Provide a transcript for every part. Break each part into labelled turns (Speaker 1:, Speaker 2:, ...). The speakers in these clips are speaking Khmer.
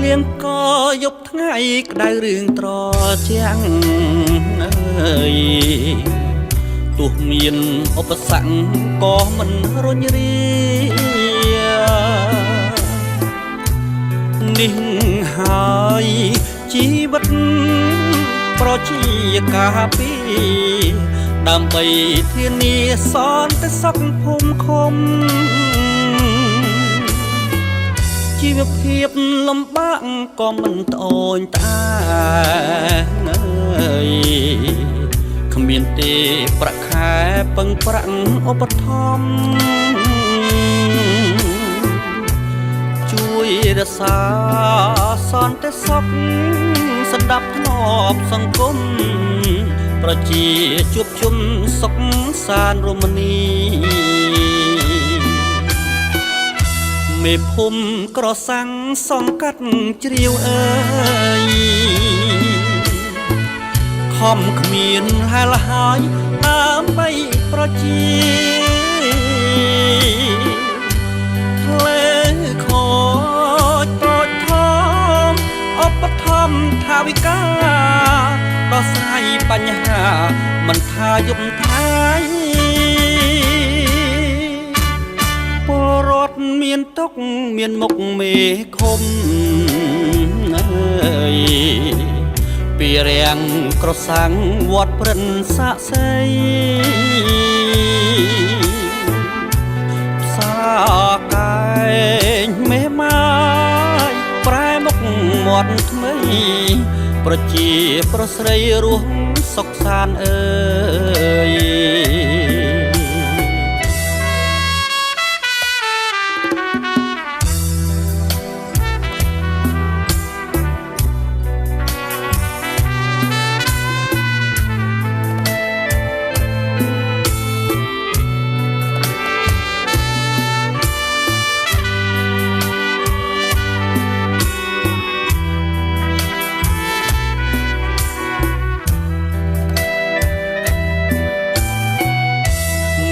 Speaker 1: រៀងក៏យប់ថ្ងៃក្តៅរឿងត្រជាងអើយទោះមានឧបសគ្គក៏មិនរុញរានេះហើយជីវិតប្រជាការពីដើម្បីធានាសន្តិសុខភូមិឃុំជីវភាពលំបាកក៏មិនត្អូញត្អែគ្មានទេប្រាក់ខែពឹងប្រាក់ឧបត្ថម្ភជួយរក្សាសន្តិសុខសណ្ដាប់ធ្នាប់សង្គមប្រជាជួបជុំសុខសាន្តរមនីមេភូមិក្រសាំងសង្កាត់ជ្រាវអើយខំគ្មានហែលហើយដើម្បីប្រជាផ្លែខូចតូចធំឧបត្ថម្ភថាវិការដោះស្រាយបញ្ហាមិនថាយប់ថ្ងៃពលរដ្ឋមានទុកមានមុខមេឃុំអើយពីរាំងក្រសាំងវត្តព្រិនសាក់សីផ្សារកែងមេម៉ាយប្រែមុខមាត់ថ្មីប្រជាប្រុសស្រីរស់សុខសាន្តអើយ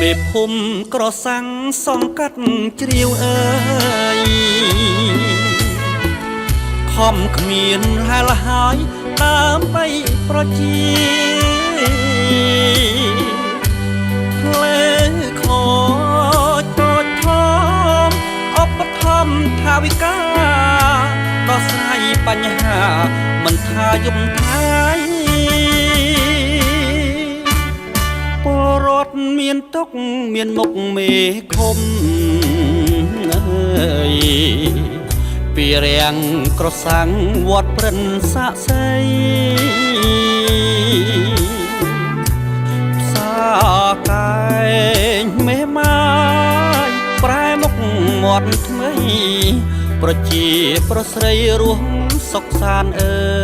Speaker 1: មេភូមិក្រសាំងសង្កាត់ជ្រាវអើយខំគ្មានហែលហើយដើម្បីប្រជាផ្លែខូចតូចធំឧបត្ថម្ភថាវិការដោះស្រាយបញ្ហាមិនថាយប់ថ្ងៃពលរដ្ឋមានទុកមានមុខមេឃុំអើយពីរាំងក្រសាំងវត្តព្រិនសាក់សីផ្សារកែងមេម៉ាយប្រែមុខមាត់ថ្មីប្រជាប្រុសស្រីរស់សុខសាន្តអើ